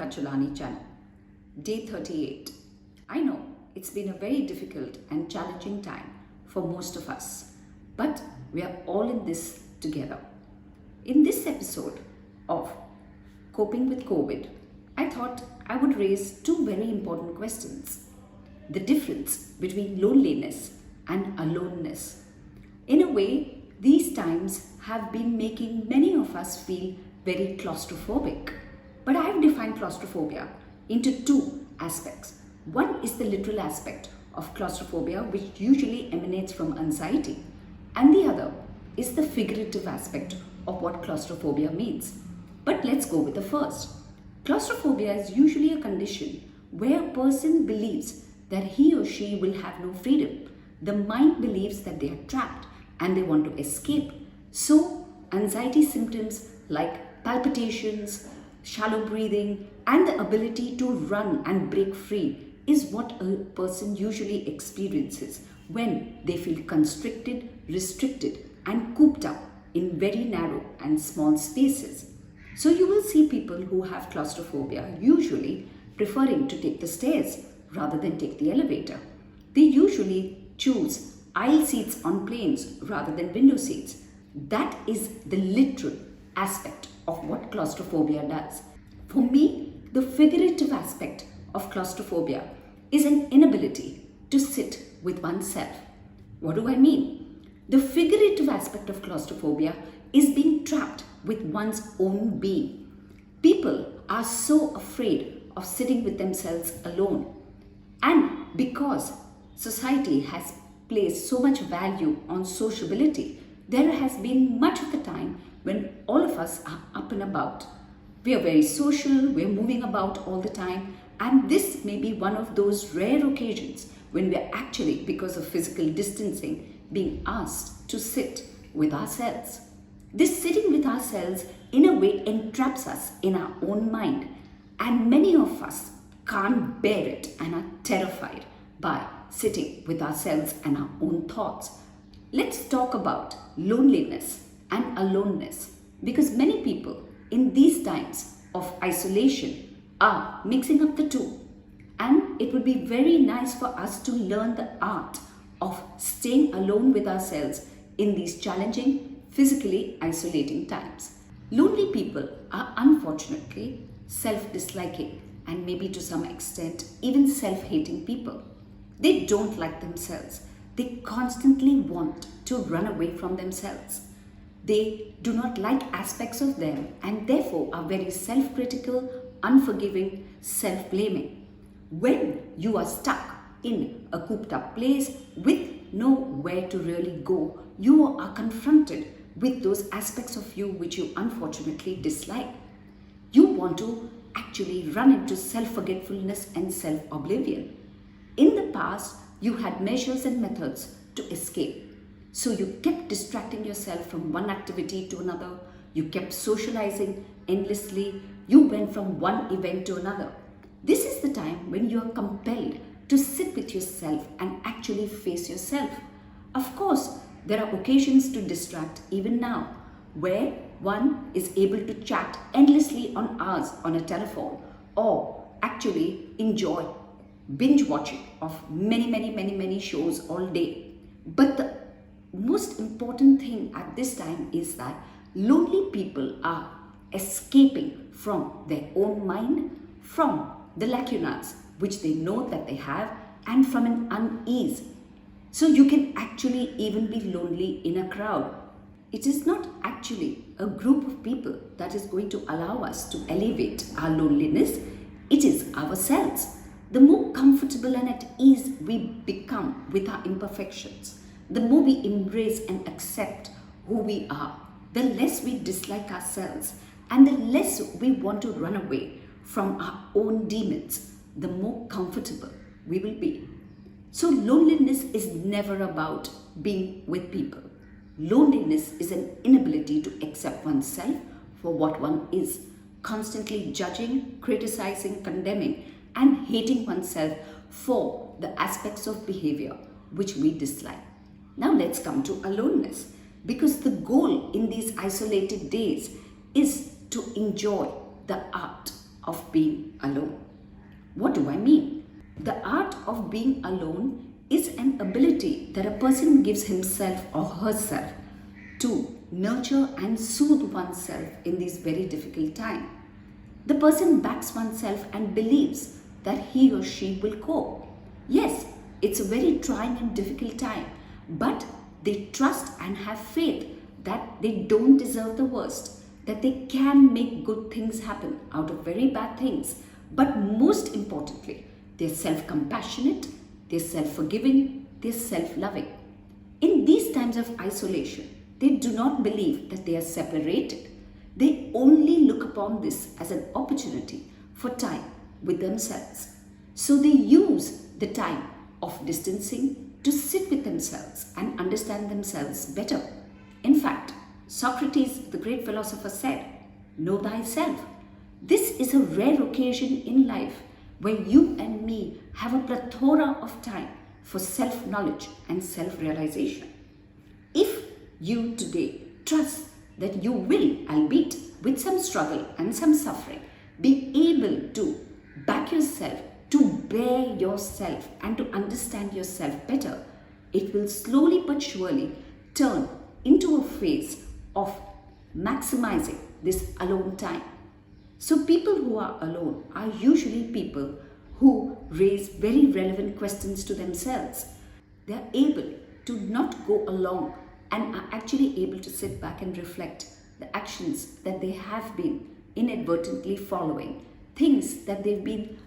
Chalani channel. Day 38. I know it's been a very difficult and challenging time for most of us, but we are all in this together. In this episode of Coping with COVID, I thought I would raise two very important questions. The difference between loneliness and aloneness. In a way, these times have been making many of us feel very claustrophobic. But I have defined claustrophobia into two aspects. One is the literal aspect of claustrophobia, which usually emanates from anxiety, and the other is the figurative aspect of what claustrophobia means. But let's go with the first. Claustrophobia is usually a condition where a person believes that he or she will have no freedom. The mind believes that they are trapped and they want to escape. So, anxiety symptoms like palpitations, shallow breathing, and the ability to run and break free is what a person usually experiences when they feel constricted, restricted, and cooped up in very narrow and small spaces. So you will see people who have claustrophobia usually preferring to take the stairs rather than take the elevator. They usually choose aisle seats on planes rather than window seats. That is the literal aspect of what claustrophobia does. For me, the figurative aspect of claustrophobia is an inability to sit with oneself. What do I mean? The figurative aspect of claustrophobia is being trapped with one's own being. People are so afraid of sitting with themselves alone. And because society has placed so much value on sociability, there has been much of the time when all of us are up and about. We are very social, we are moving about all the time, and this may be one of those rare occasions when we are actually, because of physical distancing, being asked to sit with ourselves. This sitting with ourselves in a way entraps us in our own mind, and many of us can't bear it and are terrified by sitting with ourselves and our own thoughts. Let's talk about loneliness and aloneness, because many people in these times of isolation are mixing up the two, and it would be very nice for us to learn the art of staying alone with ourselves in these challenging, physically isolating times. Lonely people are unfortunately self-disliking and maybe to some extent even self-hating people. They don't like themselves. They constantly want to run away from themselves. They do not like aspects of them and therefore are very self-critical, unforgiving, self-blaming. When you are stuck in a cooped up place with nowhere to really go, you are confronted with those aspects of you which you unfortunately dislike. You want to actually run into self-forgetfulness and self-oblivion. In the past, you had measures and methods to escape. So you kept distracting yourself from one activity to another. You kept socializing endlessly. You went from one event to another. This is the time when you are compelled to sit with yourself and actually face yourself. Of course, there are occasions to distract even now, where one is able to chat endlessly on hours on a telephone or actually enjoy binge watching of many shows all day. But the most important thing at this time is that lonely people are escaping from their own mind, from the lacunas which they know that they have, and from an unease. So you can actually even be lonely in a crowd. It is not actually a group of people that is going to allow us to alleviate our loneliness. It is ourselves. The more comfortable and at ease we become with our imperfections, the more we embrace and accept who we are, the less we dislike ourselves, and the less we want to run away from our own demons, the more comfortable we will be. So loneliness is never about being with people. Loneliness is an inability to accept oneself for what one is, constantly judging, criticizing, condemning, and hating oneself for the aspects of behavior which we dislike. Now let's come to aloneness, because the goal in these isolated days is to enjoy the art of being alone. What do I mean? The art of being alone is an ability that a person gives himself or herself to nurture and soothe oneself in these very difficult times. The person backs oneself and believes that he or she will cope. Yes, it's a very trying and difficult time, but they trust and have faith that they don't deserve the worst, that they can make good things happen out of very bad things. But most importantly, they're self-compassionate, they're self-forgiving, they're self-loving. In these times of isolation, they do not believe that they are separated. They only look upon this as an opportunity for time with themselves. So they use the time of distancing to sit with themselves and understand themselves better. In fact, Socrates, the great philosopher, said, "Know thyself." This is a rare occasion in life where you and me have a plethora of time for self-knowledge and self-realization. If you today trust that you will, albeit with some struggle and some suffering, be able to back yourself, to bear yourself and to understand yourself better, it will slowly but surely turn into a phase of maximizing this alone time. So people who are alone are usually people who raise very relevant questions to themselves. They are able to not go along and are actually able to sit back and reflect the actions that they have been inadvertently following, things that they've been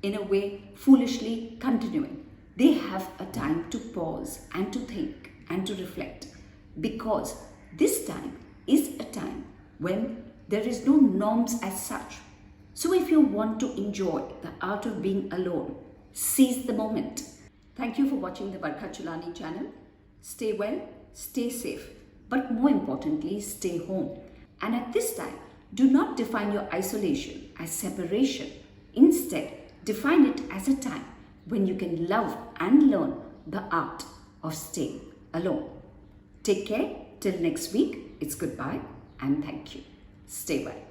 in a way foolishly continuing. They have a time to pause and to think and to reflect, because this time is a time when there is no norms as such. So if you want to enjoy the art of being alone, seize the moment. Thank you for watching the Varkha Chulani channel. Stay well, stay safe, but more importantly, stay home. And at this time, do not define your isolation as separation. Instead, define it as a time when you can love and learn the art of staying alone. Take care. Till next week, it's goodbye and thank you. Stay well.